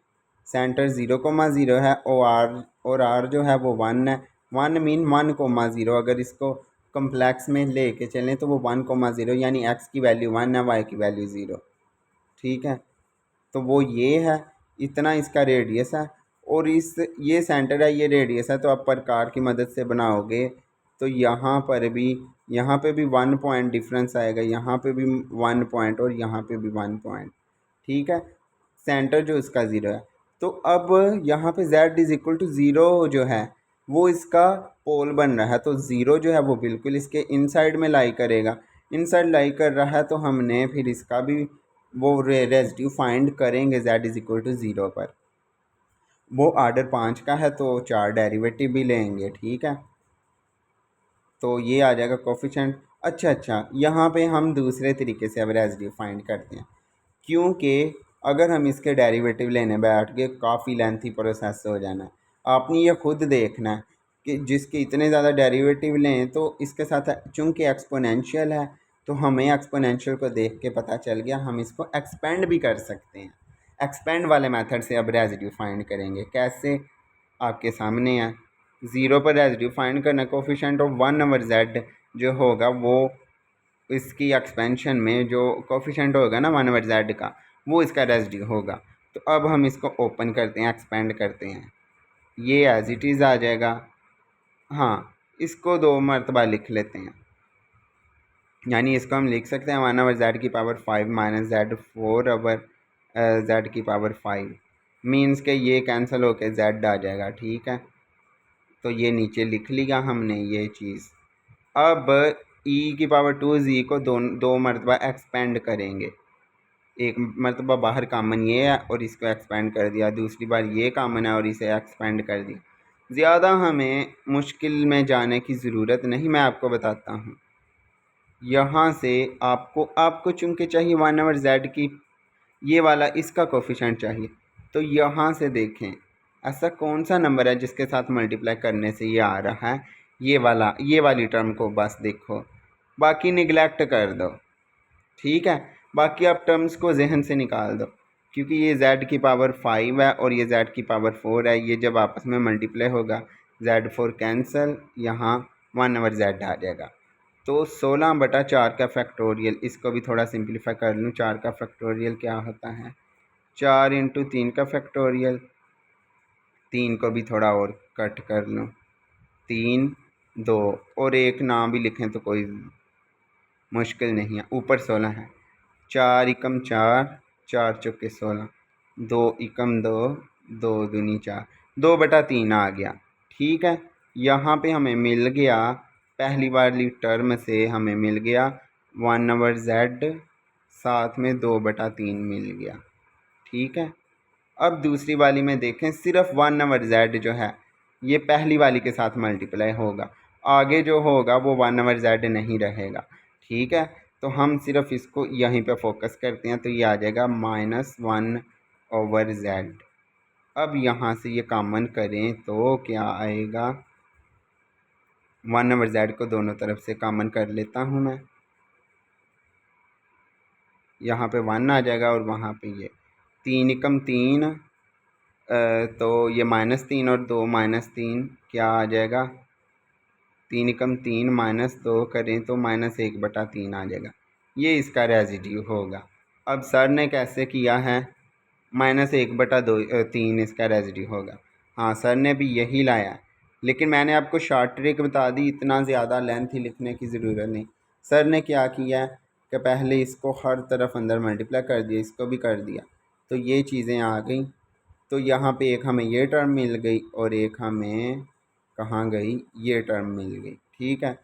सेंटर 0,0 है और आर जो है वो 1 है। 1 मीन 1,0। अगर इसको कम्प्लेक्स में लेके चलें तो वो 1,0, यानी x की वैल्यू 1 है, y की वैल्यू 0, ठीक है। तो वो ये है, इतना इसका रेडियस है और इस ये सेंटर है, ये रेडियस है। तो आप प्रकार की मदद से बनाओगे तो यहाँ पे भी 1 पॉइंट डिफरेंस आएगा, यहाँ पे भी 1 पॉइंट और यहाँ पे भी 1 पॉइंट। ठीक है, सेंटर जो इसका ज़ीरो है। तो अब यहाँ पे z is equal to zero जो है वो इसका पोल बन रहा है, तो ज़ीरो जो है वो बिल्कुल इसके इनसाइड में लाई करेगा। इनसाइड लाई कर रहा है तो हमने फिर इसका भी वो रेजिड्यू फाइंड करेंगे z is equal to zero पर। वो आर्डर 5 का है तो 4 डेरिवेटिव भी लेंगे। ठीक है, तो ये आ जाएगा कोफिशिएंट। अच्छा, यहाँ पे हम दूसरे तरीके से अब रेजिड्यू फाइंड करते हैं, क्योंकि अगर हम इसके डेरिवेटिव लेने बैठ गए काफ़ी लेंथी प्रोसेस हो जाना है। आपने ये खुद देखना है कि जिसके इतने ज़्यादा डेरिवेटिव लें तो इसके साथ चूँकि एक्सपोनेंशियल है तो हमें एक्सपोनेंशियल को देख के पता चल गया हम इसको एक्सपेंड भी कर सकते हैं। एक्सपेंड वाले मेथड से अब रेजिड्यू फाइंड करेंगे। कैसे, आपके सामने है। ज़ीरो पर रेजिड्यू फाइंड करना, कोफिशिएंट ऑफ 1/z जो होगा वो इसकी एक्सपेंशन में जो कोफिशिएंट होगा ना 1/z का, वो इसका रेजिड्यू होगा। तो अब हम इसको ओपन करते हैं, एक्सपेंड करते हैं, ये एज इट इज़ आ जाएगा। हाँ, इसको 2 मरतबा लिख लेते हैं, यानी इसको हम लिख सकते हैं 1/z की पावर 5 माइनस z की पावर 5 मीन्स के ये कैंसिल होके z आ जाएगा। ठीक है, तो ये नीचे लिख लिया हमने ये चीज़। अब e की पावर 2z को दो मरतबा एक्सपेंड करेंगे। एक मरतबा बाहर कामन ये है और इसको एक्सपेंड कर दिया, दूसरी बार ये कामन है और इसे एक्सपेंड कर दिया। ज़्यादा हमें मुश्किल में जाने की ज़रूरत नहीं, मैं आपको बताता हूँ। यहाँ से आपको चूँकि चाहिए 1/z की ये वाला इसका कोफिशिएंट चाहिए, तो यहाँ से देखें ऐसा कौन सा नंबर है जिसके साथ मल्टीप्लाई करने से ये आ रहा है, ये वाली टर्म को बस देखो, बाकी निगलेक्ट कर दो। ठीक है, बाकी आप टर्म्स को जहन से निकाल दो, क्योंकि ये z की पावर 5 है और ये z की पावर 4 है। ये जब आपस में मल्टीप्लाई होगा z4 कैंसिल, यहाँ 1/z आ जाएगा। तो 16/4 का फैक्टोरियल, इसको भी थोड़ा सिंप्लीफाई कर लूँ। 4 का फैक्टोरियल क्या होता है, 4 इंटू 3 का फैक्टोरियल। 3 को भी थोड़ा और कट कर लूँ, 3 2 और एक ना भी लिखें तो कोई मुश्किल नहीं है। ऊपर 16 है, 4 एकम 4, 4 चौके 16, 2 एकम 2, 2 दूनी 4, 2/3 आ गया। ठीक है, यहाँ पे हमें मिल गया पहली वाली टर्म से हमें मिल गया 1/z, साथ में 2/3 मिल गया। ठीक है, अब दूसरी वाली में देखें, सिर्फ 1/z जो है ये पहली वाली के साथ मल्टीप्लाई होगा, आगे जो होगा वो 1/z नहीं रहेगा। ठीक है, तो हम सिर्फ इसको यहीं पे फोकस करते हैं, तो ये आ जाएगा -1/z। अब यहाँ से ये कॉमन करें तो क्या आएगा, 1/z को दोनों तरफ से कॉमन कर लेता हूँ मैं, यहाँ पे 1 आ जाएगा और वहाँ पे ये 3 एकम 3, तो ये -3 और 2 -3 क्या आ जाएगा, 3 एकम 3 -2 करें तो -1/3 आ जाएगा। ये इसका रेजिड्यू होगा। अब सर ने कैसे किया है, -1/3 इसका रेजिड्यू होगा। हाँ, सर ने भी यही लाया है, लेकिन मैंने आपको शॉर्ट ट्रिक बता दी, इतना ज़्यादा लेंथ ही लिखने की ज़रूरत नहीं। सर ने क्या किया है कि पहले इसको हर तरफ अंदर मल्टीप्लाई कर दिया, इसको भी कर दिया, तो ये चीज़ें आ गई। तो यहाँ पे एक हमें ये टर्म मिल गई और एक हमें कहाँ गई, ये टर्म मिल गई। ठीक है,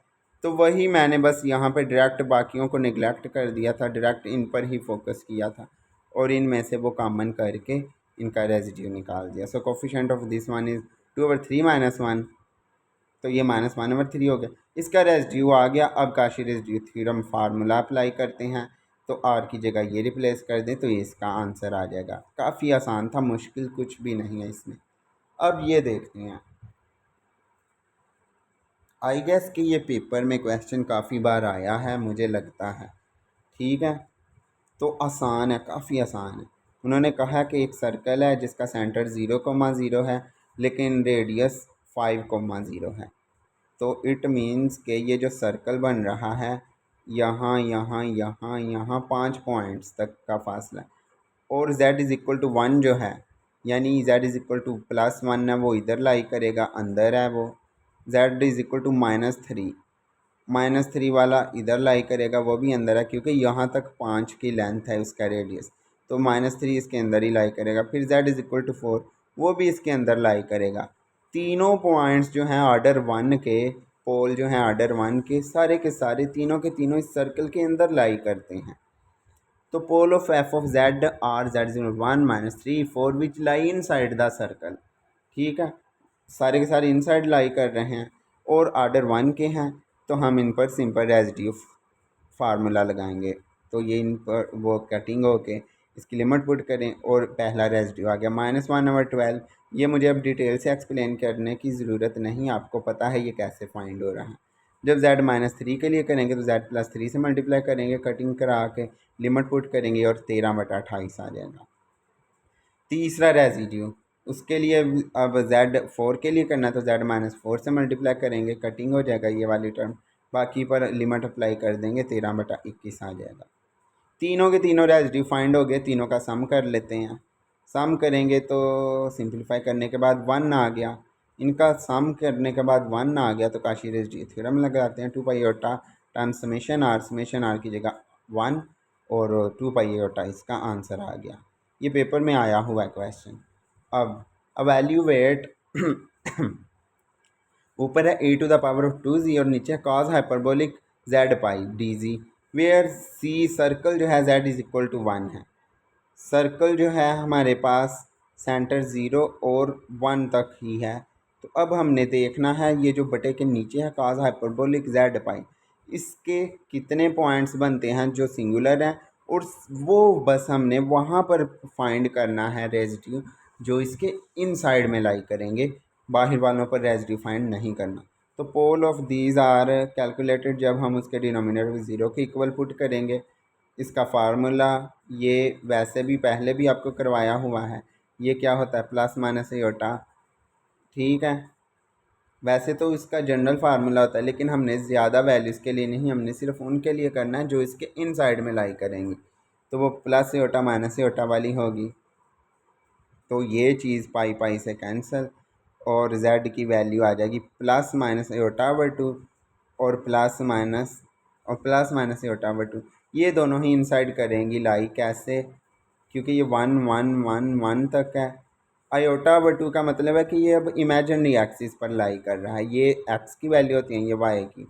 तो वही मैंने बस यहाँ पे डायरेक्ट बाकियों को निगलेक्ट कर दिया था, डायरेक्ट इन पर ही फोकस किया था और इनमें से वो कॉमन करके इनका रेजिड्यू निकाल दिया। So coefficient of this one is 2/3 - 1, तो ये -1/3 हो गया, इसका रेजिड्यू आ गया। अब Kashi residue theorem formula apply करते हैं, तो आर की जगह ये रिप्लेस कर दें तो ये इसका आंसर आ जाएगा। काफ़ी आसान था, मुश्किल कुछ भी नहीं है इसमें। अब ये देखते हैं, आई गेस कि ये पेपर में क्वेश्चन काफ़ी बार आया है मुझे लगता है। ठीक है, तो आसान है, काफ़ी आसान है। उन्होंने कहा कि एक सर्कल है जिसका सेंटर 0,0 है लेकिन रेडियस 5,0 है। तो इट मीन्स कि ये जो सर्कल बन रहा है यहाँ यहाँ यहाँ यहाँ 5 पॉइंट्स तक का फासला है। और z इज़ इक्वल टू 1 जो है, यानी z इज़ इक्वल टू +1 है, वो इधर लाई करेगा, अंदर है वो। z इज़ इक्वल टू -3 वाला इधर लाई करेगा, वो भी अंदर है क्योंकि यहाँ तक 5 की लेंथ है उसका रेडियस, तो -3 इसके अंदर ही लाई करेगा। फिर z इज़ इक्वल टू 4, वो भी इसके अंदर लाई करेगा। तीनों पॉइंट्स जो हैं ऑर्डर 1 के, पोल जो हैं ऑर्डर 1 के सारे तीनों के तीनों इस सर्कल के अंदर लाई करते हैं। तो pole of f of z are z01 -3 4 which lie inside the circle. ठीक है, सारे के सारे इनसाइड लाई कर रहे हैं और ऑर्डर 1 के हैं, तो हम इन पर सिंपल रेजिड्यू फार्मूला लगाएंगे। तो ये इन पर वो कटिंग हो के इसकी लिमिट पुट करें और पहला रेजिड्यू आ गया -1/12। ये मुझे अब डिटेल से एक्सप्लेन करने की ज़रूरत नहीं, आपको पता है ये कैसे फाइंड हो रहा है। जब z -3 के लिए करेंगे तो z +3 से मल्टीप्लाई करेंगे, कटिंग करा के लिमिट पुट करेंगे और 13/28 आ जाएगा। तीसरा रेजिड्यू, उसके लिए अब z4 के लिए करना, तो z -4 से मल्टीप्लाई करेंगे, कटिंग हो जाएगा ये वाली टर्म, बाकी पर लिमिट अप्लाई कर देंगे, 13/21 आ जाएगा। तीनों के तीनों रेजिड्यू फाइंड हो गए, तीनों का सम कर लेते हैं। सम करेंगे तो सिंप्लीफाई करने के बाद 1 आ गया, इनका सम करने के बाद 1 आ गया, तो काशी रेजिड्यू थ्योरम लगाते हैं। 2π टाइम्स समेशन आर की जगह 1 और 2π इसका आंसर आ गया। ये पेपर में आया हुआ है क्वेश्चन। अब अवैल्यूएट ऊपर है e⁻²z और नीचे cos hyperbolic z π dz, where c circle जो है z इज़ इक्वल टू 1 है। सर्कल जो है हमारे पास सेंटर 0 और 1 तक ही है। तो अब हमने देखना है ये जो बटे के नीचे है कॉस हाइपरबोलिक z π, इसके कितने पॉइंट्स बनते हैं जो सिंगुलर हैं, और वो बस हमने वहाँ पर फाइंड करना है रेजिड्यू जो इसके इनसाइड में लाई करेंगे, बाहर वालों पर रेजिड्यू फाइंड नहीं करना। तो pole of these are calculated जब हम उसके डिनोमिनेटर में 0 के इक्वल पुट करेंगे। इसका फार्मूला ये वैसे भी पहले भी आपको करवाया हुआ है, ये क्या होता है +- ठीक है, वैसे तो इसका जनरल फार्मूला होता है, लेकिन हमने ज़्यादा वैल्यूज़ के लिए नहीं, हमने सिर्फ उनके लिए करना है जो इसके इनसाइड में लाई करेंगे। तो वो +- वाली होगी, तो ये चीज़ पाई से कैंसिल और z की वैल्यू आ जाएगी +-2 और +-2, ये दोनों ही इनसाइड करेंगी लाई। कैसे? क्योंकि ये 1 1 1 1 तक है। i/2 का मतलब है कि ये अब इमेजिनरी एक्सिस पर लाई कर रहा है, ये x की वैल्यू होती है, ये y की।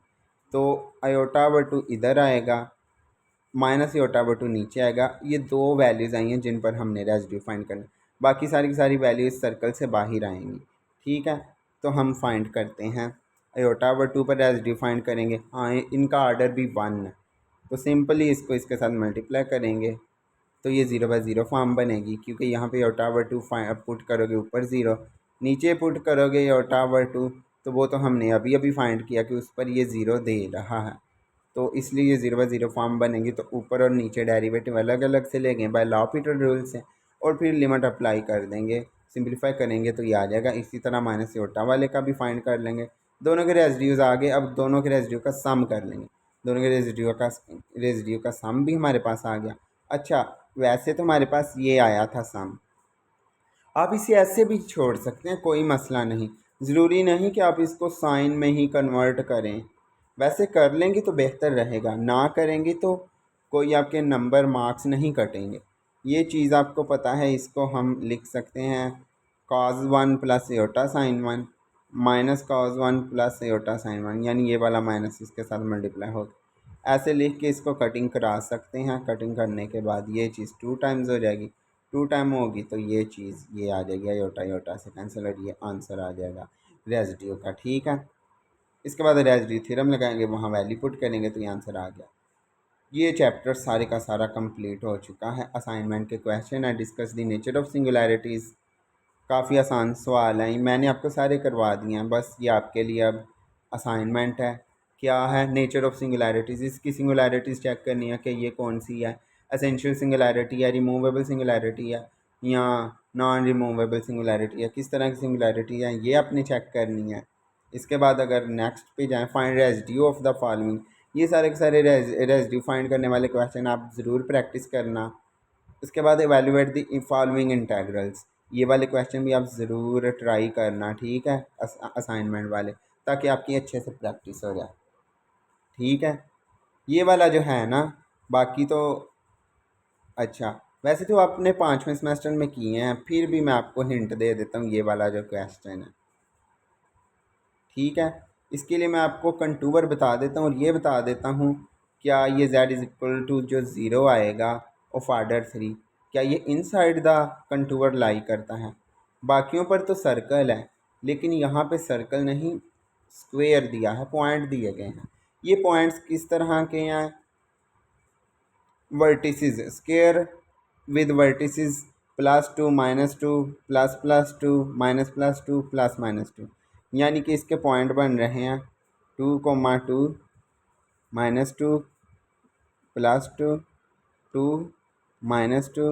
तो i/2 इधर आएगा, -i/2 नीचे आएगा। ये दो वैल्यूज़ आई हैं जिन पर हमने रेजिड्यू फाइंड करना, बाकी सारी की सारी वैल्यू इस सर्कल से बाहर आएंगी। ठीक है, तो हम फाइंड करते हैं i/2 पर रेजिड्यू फाइंड करेंगे। हाँ, इनका ऑर्डर भी 1 है, तो सिंपली इसको इसके साथ मल्टीप्लाई करेंगे तो ये 0/0 फॉर्म बनेगी, क्योंकि यहाँ पे i/2 पुट करोगे ऊपर 0, नीचे पुट करोगे i/2, तो वो तो हमने अभी अभी फाइंड किया कि उस पर ये 0 दे रहा है, तो इसलिए ये 0/0 फॉर्म बनेगी। तो ऊपर और नीचे डेरिवेटिव अलग अलग से लेंगे बाय लॉपिटल रूल से, और फिर लिमिट अप्लाई कर देंगे, सिंप्लीफाई करेंगे तो ये आ जाएगा। इसी तरह -i वाले का भी फाइंड कर लेंगे। दोनों के रेजिड्यूज आ गए, अब दोनों के रेजिड्यू का सम कर लेंगे। दोनों के रेजिड्यू का सम भी हमारे पास आ गया। अच्छा, वैसे तो हमारे पास ये आया था सम, आप इसे ऐसे भी छोड़ सकते हैं, कोई मसला नहीं, ज़रूरी नहीं कि आप इसको साइन में ही कन्वर्ट करें। वैसे कर लेंगे तो बेहतर रहेगा, ना करेंगे तो कोई आपके नंबर मार्क्स नहीं कटेंगे। ये चीज़ आपको पता है, इसको हम लिख सकते हैं cos 1 + sin 1 -cos 1 + sin 1, यानी ये वाला माइनस इसके साथ मल्टीप्लाई हो, ऐसे लिख के इसको कटिंग करा सकते हैं। कटिंग करने के बाद ये चीज़ 2 टाइम्स हो जाएगी, 2 टाइम होगी तो ये चीज़ ये आ जाएगी, i/i से कैंसिल और ये आंसर आ जाएगा रेजिड्यू का। ठीक है, इसके बाद रेजिड्यू थ्योरम लगाएंगे, वहाँ वैल्यू पुट करेंगे तो ये आंसर आ गया। ये चैप्टर सारे का सारा कंप्लीट हो चुका है। असाइनमेंट के क्वेश्चन है, डिस्कस द नेचर ऑफ सिंगुलैरिटीज़, काफ़ी आसान सवाल हैं, मैंने आपको सारे करवा दिए हैं, बस ये आपके लिए अब असाइनमेंट है। क्या है? नेचर ऑफ सिंगुलैरिटीज़, इसकी सिंगुलैरिटीज़ चेक करनी है कि ये कौन सी है, एसेंशियल सिंगुलैरिटी है, रिमूवेबल सिंगुलैरिटी है, या नॉन रिमूवेबल सिंगुलैरिटी है, किस तरह की सिंगुलैरिटी है ये आपने चेक करनी है। इसके बाद अगर नेक्स्ट पे जाएँ, find residue of the following, ये सारे के सारे रेजिड्यू फाइंड करने वाले क्वेश्चन आप ज़रूर प्रैक्टिस करना। उसके बाद एवेलुएट द फॉलोइंग इंटेग्रल्स। ये वाले क्वेश्चन भी आप ज़रूर ट्राई करना, ठीक है, असाइनमेंट वाले, ताकि आपकी अच्छे से प्रैक्टिस हो जाए, ठीक है। ये वाला जो है ना, बाकी तो अच्छा, वैसे तो आपने 5वें सेमेस्टर में किए हैं, फिर भी मैं आपको हिंट दे देता हूँ, ये वाला जो क्वेश्चन है, ठीक है। इसके लिए मैं आपको कंटूवर बता देता हूँ और ये बता देता हूँ, क्या ये z इज इक्वल टू जो ज़ीरो आएगा ऑफ आर्डर 3, क्या ये इनसाइड द कंटूवर लाई करता है। बाकियों पर तो सर्कल है, लेकिन यहाँ पे सर्कल नहीं, स्क्वायर दिया है, पॉइंट दिए गए हैं। ये पॉइंट्स किस तरह के हैं, वर्टिसेस, स्क्वायर विद वर्टिसेस +2 -2 ++2 -+2 +-2, यानी कि इसके पॉइंट बन रहे हैं 2, 2 -2 +2 2 -2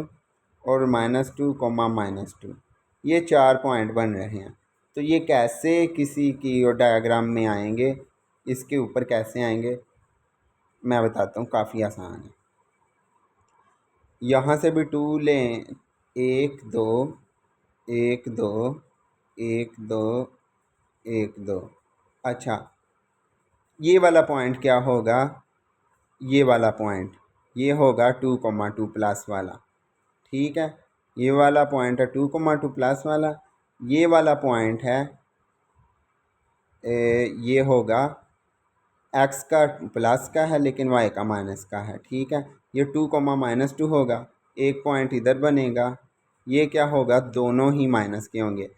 और -2 -2, ये 4 पॉइंट बन रहे हैं। तो ये कैसे किसी की डायग्राम में आएंगे, इसके ऊपर कैसे आएंगे मैं बताता हूँ, काफ़ी आसान है। यहाँ से भी 2 लें, 1 2 1 2 1 2 1 2। अच्छा, ये वाला पॉइंट क्या होगा, ये वाला पॉइंट ये होगा 2, 2 प्लस वाला, ठीक है। ये वाला पॉइंट है 2, 2 प्लस वाला। ये वाला पॉइंट है ये होगा एक्स का प्लस का है लेकिन वाई का माइनस का है, ठीक है। ये 2, -2 होगा, एक पॉइंट इधर बनेगा। ये क्या होगा, दोनों ही माइनस के होंगे,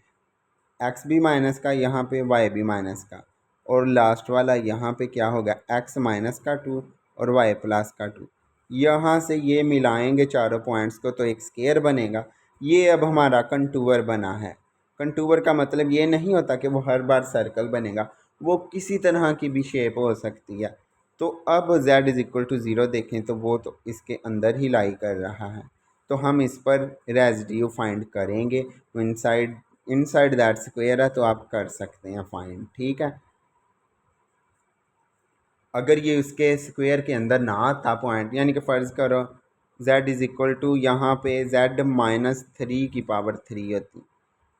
एक्स भी माइनस का यहाँ पे, वाई भी माइनस का। और लास्ट वाला यहाँ पे क्या होगा, एक्स -2 और वाई +2। यहाँ से ये मिलाएंगे चारों पॉइंट्स को तो एक स्केयर बनेगा। ये अब हमारा कंटूवर बना है। कंटूवर का मतलब ये नहीं होता कि वो हर बार सर्कल बनेगा, वो किसी तरह की भी शेप हो सकती है। तो अब z इज़ इक्वल टू 0 देखें तो वो तो इसके अंदर ही लाई कर रहा है, तो हम इस पर रेजिड्यू फाइंड करेंगे। इनसाइड इनसाइड दैट स्क्वायर है तो आप कर सकते हैं फाइंड, ठीक है। अगर ये उसके स्क्वायर के अंदर ना आता पॉइंट, यानी कि फ़र्ज़ करो z इज़ इक्वल टू यहाँ पे z -3 की पावर 3 होती,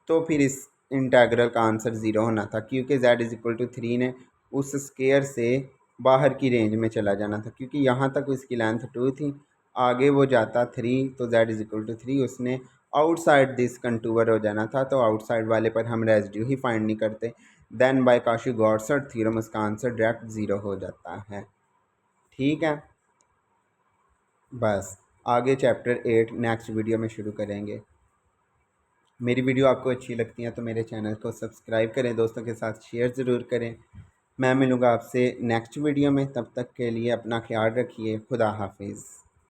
तो फिर इस इंटेग्रल का आंसर 0 होना था, क्योंकि z इज़ इक्वल टू 3 ने उस स्क्वायर से बाहर की रेंज में चला जाना था, क्योंकि यहाँ तक उसकी लेंथ 2 थी, आगे वो जाता 3, तो z इज़ इक्वल टू 3, उसने आउटसाइड दिस कंटूवर हो जाना था। तो आउटसाइड वाले पर हम रेजिड्यू ही फाइंड नहीं करते। देन बाय काशी-गॉर्सर थ्योरम उसका आंसर डायरेक्ट 0 हो जाता है, ठीक है। बस आगे चैप्टर 8 नेक्स्ट वीडियो में शुरू करेंगे। मेरी वीडियो आपको अच्छी लगती है तो मेरे चैनल को सब्सक्राइब करें, दोस्तों के साथ शेयर ज़रूर करें। मैं मिलूँगा आपसे नेक्स्ट वीडियो में, तब तक के लिए अपना ख्याल रखिए। खुदा हाफिज़।